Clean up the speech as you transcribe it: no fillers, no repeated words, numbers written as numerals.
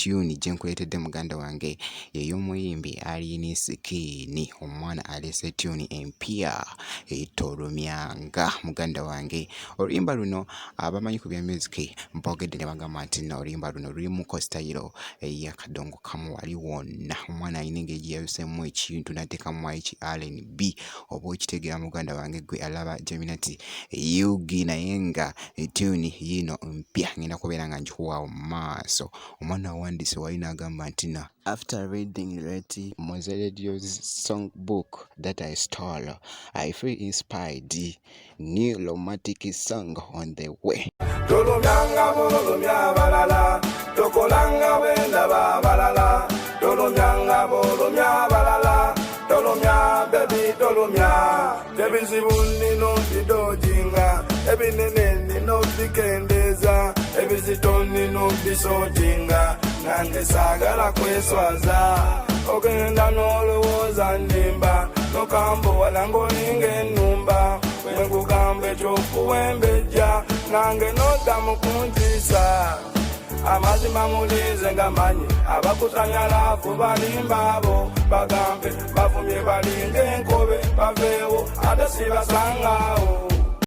tune gyenkuleetedde muganda wange ey'omuyimbi alina sikini omwana alese tune empya Tolumya nga muganda wange. Oluyimba luno abamanyi ku bya music mpogedde ne bagamba nti no oluyimba luno lulimuko style ey'akadongo kamu wali wonna. Omwana alina engeri yayuseemu ekintu n'ateekamu eki R&B oba okitegeera muganda wange gwe alaba Geminati yugi naye nga tune yino mpya ngenda kubeera nga njikuwa maaso. Omwana awandiise wali n'agamba nti na after reading Mozey Radio's songbook that I stole, I feel inspired. New romantic song on the way. Tolumya bolumya balala, tokolanga benda balala. Tolumya bolumya balala, Tolumya baby Tolumya. Ebizibu no bidojinga, ebinene no bikendeza, ebizitoni no bisojinga. Nange sagala kweswaza, ogenda n'olowooza ndimba, nokambo walango ninge nnumba, wenkugambe ky'okuwembejja, nange noddamu kuntisa. Amazima mulize ngamanyi, abakusanya laafu balimba abo, bagambe bavumye balinga enkobe, baveewo ate sibasangawo.